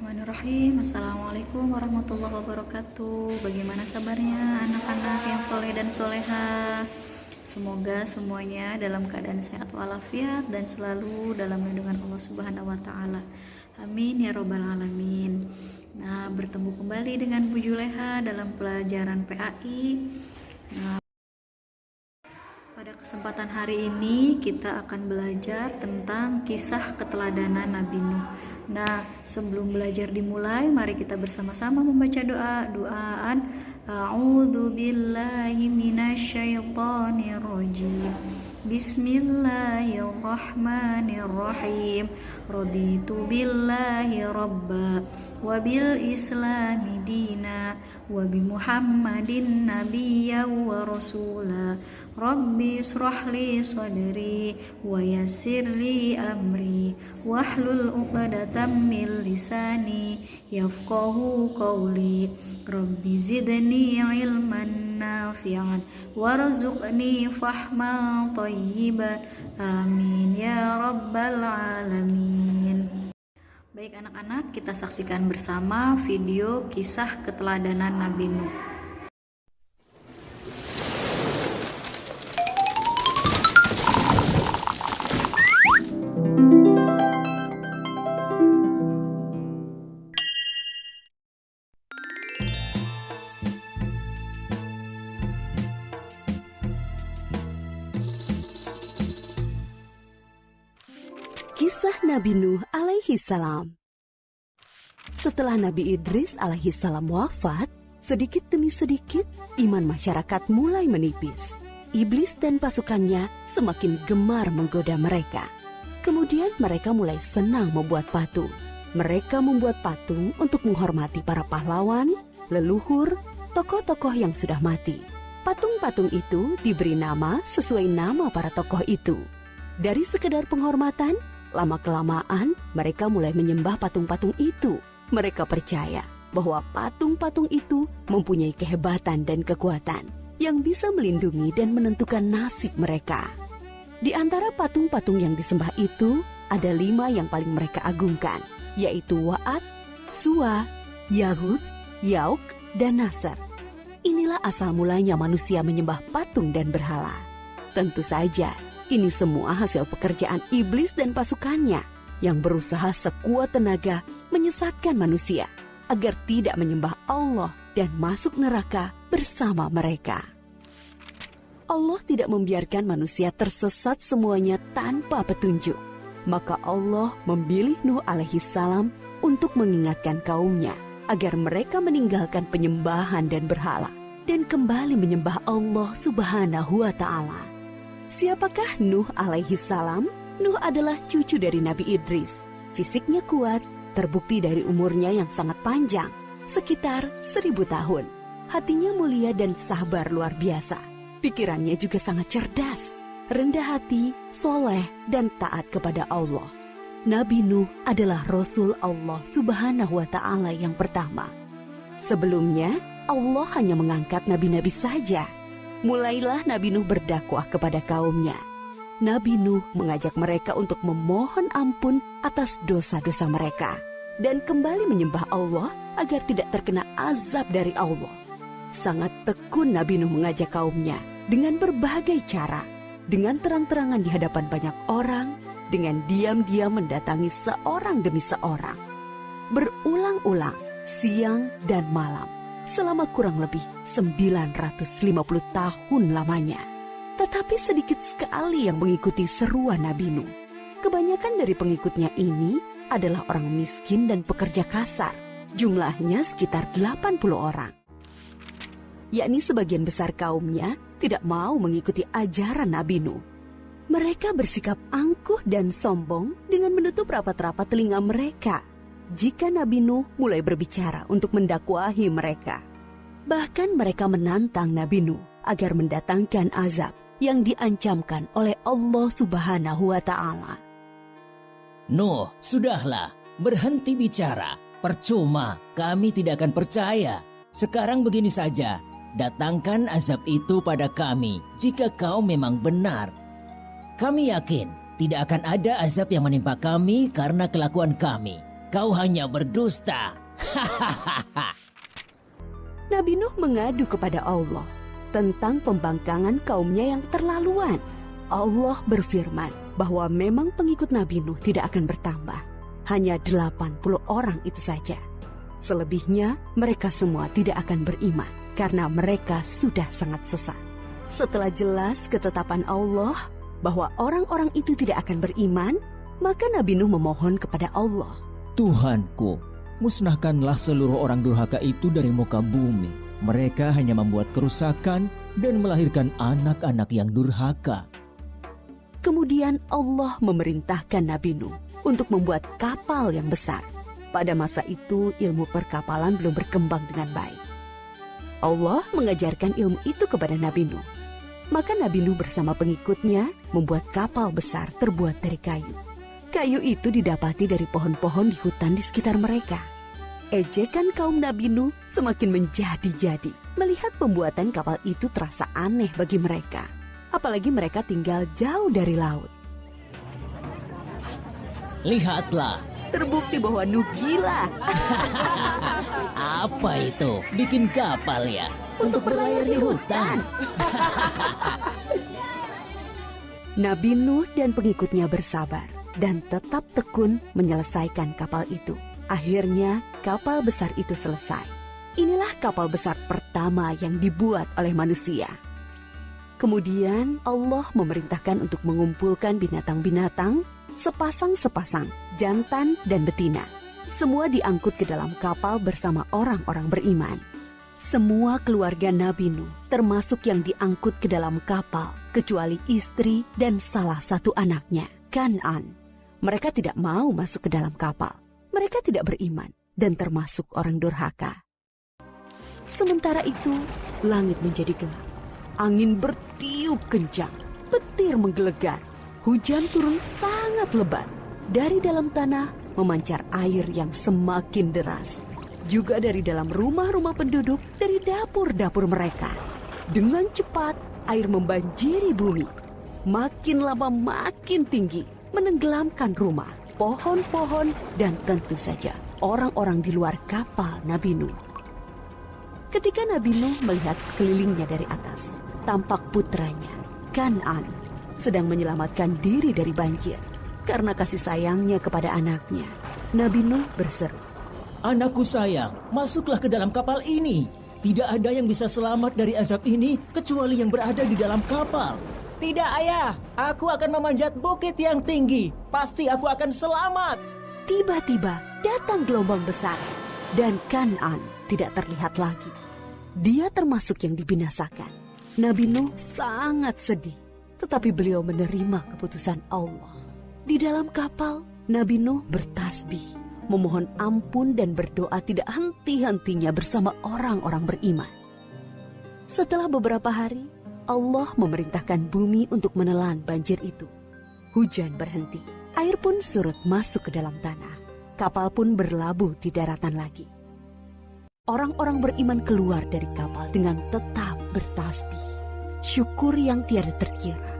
Bismillahirrahmanirrahim. Assalamualaikum warahmatullahi wabarakatuh. Bagaimana kabarnya anak-anak yang soleh dan soleha? Semoga semuanya dalam keadaan sehat walafiat dan selalu dalam lindungan Allah Subhanahu wa Ta'ala. Amin ya Robbal 'Alamin. Nah, bertemu kembali dengan Bu Juleha dalam pelajaran PAI. Nah, pada kesempatan hari ini kita akan belajar tentang kisah keteladanan Nabi Nuh. Nah, sebelum belajar dimulai, mari kita bersama-sama membaca doaan. A'udzu billahi minasyaitonir rajim. Bismillahirrahmanirrahim. Raditu billahi rabba wa bil islami dina wa bi Muhammadin nabiyya wa rasula. Rabbi israh li sadri wa yassir li amri wahlul 'uqdatam min lisani yafqahu qawli. Rabbi zidni ilman nafi'an warzuqni fahman thayyiban. Amin ya rabbal alamin. Baik anak-anak, kita saksikan bersama video kisah keteladanan Nabi Nuh. Kisah Nabi Nuh alaihi salam. Setelah Nabi Idris alaihi salam wafat, sedikit demi sedikit iman masyarakat mulai menipis. Iblis dan pasukannya semakin gemar menggoda mereka. Kemudian mereka mulai senang membuat patung. Mereka membuat patung untuk menghormati para pahlawan, leluhur, tokoh-tokoh yang sudah mati. Patung-patung itu diberi nama sesuai nama para tokoh itu. Dari sekedar penghormatan, lama-kelamaan mereka mulai menyembah patung-patung itu. Mereka percaya bahwa patung-patung itu mempunyai kehebatan dan kekuatan yang bisa melindungi dan menentukan nasib mereka. Di antara patung-patung yang disembah itu, ada 5 yang paling mereka agungkan, yaitu Wa'ad, Suwa, Yahud, Yauk, dan Nasr. Inilah asal mulanya manusia menyembah patung dan berhala. Tentu saja, ini semua hasil pekerjaan iblis dan pasukannya yang berusaha sekuat tenaga menyesatkan manusia agar tidak menyembah Allah dan masuk neraka bersama mereka. Allah tidak membiarkan manusia tersesat semuanya tanpa petunjuk. Maka Allah memilih Nuh alaihi salam untuk mengingatkan kaumnya agar mereka meninggalkan penyembahan dan berhala dan kembali menyembah Allah Subhanahu wa Ta'ala. Siapakah Nuh alaihi salam? Nuh adalah cucu dari Nabi Idris. Fisiknya kuat, terbukti dari umurnya yang sangat panjang, sekitar 1000 tahun. Hatinya mulia dan sabar luar biasa. Pikirannya juga sangat cerdas, rendah hati, soleh, dan taat kepada Allah. Nabi Nuh adalah Rasul Allah Subhanahu wa Ta'ala yang pertama. Sebelumnya, Allah hanya mengangkat nabi-nabi saja. Mulailah Nabi Nuh berdakwah kepada kaumnya. Nabi Nuh mengajak mereka untuk memohon ampun atas dosa-dosa mereka dan kembali menyembah Allah agar tidak terkena azab dari Allah. Sangat tekun Nabi Nuh mengajak kaumnya dengan berbagai cara, dengan terang-terangan di hadapan banyak orang, dengan diam-diam mendatangi seorang demi seorang. Berulang-ulang, siang dan malam, selama kurang lebih 950 tahun lamanya. Tetapi sedikit sekali yang mengikuti seruan Nabi Nuh. Kebanyakan dari pengikutnya ini adalah orang miskin dan pekerja kasar. Jumlahnya sekitar 80 orang. Yakni sebagian besar kaumnya tidak mau mengikuti ajaran Nabi Nuh. Mereka bersikap angkuh dan sombong dengan menutup rapat-rapat telinga mereka jika Nabi Nuh mulai berbicara untuk mendakwahi mereka. Bahkan mereka menantang Nabi Nuh agar mendatangkan azab yang diancamkan oleh Allah Subhanahu wa Ta'ala. Nuh, sudahlah, berhenti bicara. Percuma, kami tidak akan percaya. Sekarang begini saja, datangkan azab itu pada kami jika kau memang benar. Kami yakin tidak akan ada azab yang menimpa kami karena kelakuan kami. kau hanya berdusta. Nabi Nuh mengadu kepada Allah tentang pembangkangan kaumnya yang terlaluan. Allah berfirman bahwa memang pengikut Nabi Nuh tidak akan bertambah. Hanya 80 orang itu saja. Selebihnya mereka semua tidak akan beriman karena mereka sudah sangat sesat. Setelah jelas ketetapan Allah bahwa orang-orang itu tidak akan beriman, maka Nabi Nuh memohon kepada Allah. Tuhanku, musnahkanlah seluruh orang durhaka itu dari muka bumi. Mereka hanya membuat kerusakan dan melahirkan anak-anak yang durhaka. Kemudian Allah memerintahkan Nabi Nuh untuk membuat kapal yang besar. Pada masa itu ilmu perkapalan belum berkembang dengan baik. Allah mengajarkan ilmu itu kepada Nabi Nuh. Maka Nabi Nuh bersama pengikutnya membuat kapal besar terbuat dari kayu. Kayu itu didapati dari pohon-pohon di hutan di sekitar mereka. Ejekan kaum Nabi Nuh semakin menjadi-jadi. Melihat pembuatan kapal itu terasa aneh bagi mereka. Apalagi mereka tinggal jauh dari laut. Lihatlah, Terbukti bahwa Nuh gila. apa itu? Bikin kapal ya? Untuk berlayar di hutan. Nabi Nuh dan pengikutnya bersabar dan tetap tekun menyelesaikan kapal itu. Akhirnya kapal besar itu selesai. Inilah kapal besar pertama yang dibuat oleh manusia. Kemudian Allah memerintahkan untuk mengumpulkan binatang-binatang sepasang-sepasang, jantan dan betina. Semua diangkut ke dalam kapal bersama orang-orang beriman. Semua keluarga Nabi Nuh, termasuk yang diangkut ke dalam kapal, kecuali istri dan salah satu anaknya, Kan'an. Mereka tidak mau masuk ke dalam kapal. Mereka tidak beriman dan termasuk orang durhaka. Sementara itu, langit menjadi gelap. Angin bertiup kencang, petir menggelegar. Hujan turun sangat lebat. Dari dalam tanah memancar air yang semakin deras. Juga dari dalam rumah-rumah penduduk, dari dapur-dapur mereka. Dengan cepat, air membanjiri bumi. Makin lama makin tinggi, menenggelamkan rumah, pohon-pohon, dan tentu saja orang-orang di luar kapal Nabi Nuh. Ketika Nabi Nuh melihat sekelilingnya dari atas, tampak putranya, Kan'an, sedang menyelamatkan diri dari banjir. Karena kasih sayangnya kepada anaknya, Nabi Nuh berseru, Anakku sayang, masuklah ke dalam kapal ini. Tidak ada yang bisa selamat dari azab ini kecuali yang berada di dalam kapal. Tidak ayah, aku akan memanjat bukit yang tinggi. Pasti aku akan selamat. Tiba-tiba datang gelombang besar dan Kan'an tidak terlihat lagi. Dia termasuk yang dibinasakan. Nabi Nuh sangat sedih, tetapi beliau menerima keputusan Allah. Di dalam kapal, Nabi Nuh bertasbih, memohon ampun dan berdoa tidak henti-hentinya bersama orang-orang beriman. Setelah beberapa hari, Allah memerintahkan bumi untuk menelan banjir itu. Hujan berhenti, air pun surut masuk ke dalam tanah. Kapal pun berlabuh di daratan lagi. Orang-orang beriman keluar dari kapal dengan tetap bertasbih. Syukur yang tiada terkira.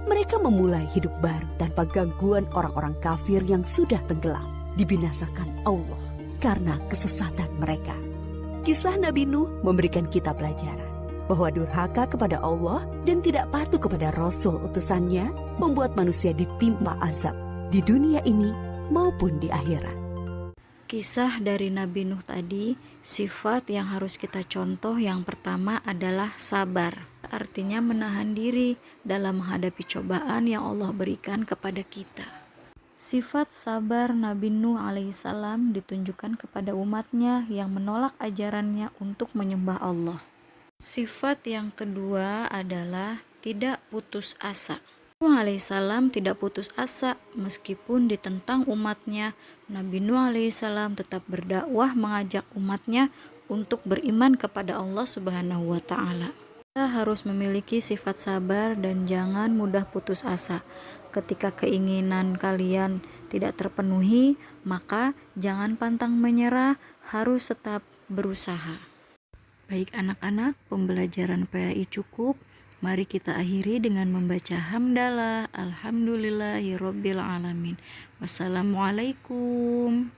Mereka memulai hidup baru tanpa gangguan orang-orang kafir yang sudah tenggelam. Dibinasakan Allah karena kesesatan mereka. Kisah Nabi Nuh memberikan kita pelajaran bahwa durhaka kepada Allah dan tidak patuh kepada Rasul utusannya membuat manusia ditimpa azab di dunia ini maupun di akhirat. Kisah dari Nabi Nuh tadi, sifat yang harus kita contoh yang pertama adalah sabar. Artinya menahan diri dalam menghadapi cobaan yang Allah berikan kepada kita. Sifat sabar Nabi Nuh alaihissalam ditunjukkan kepada umatnya yang menolak ajarannya untuk menyembah Allah. Sifat yang kedua adalah tidak putus asa. Nuh alaihissalam tidak putus asa meskipun ditentang umatnya. Nabi Nuh alaihissalam tetap berdakwah mengajak umatnya untuk beriman kepada Allah Subhanahu wa ta'ala. Kita harus memiliki sifat sabar dan jangan mudah putus asa. Ketika keinginan kalian tidak terpenuhi, maka jangan pantang menyerah, harus tetap berusaha. Baik anak-anak, pembelajaran PAI cukup. Mari kita akhiri dengan membaca hamdalah, alhamdulillahirobbil alamin. Wassalamualaikum.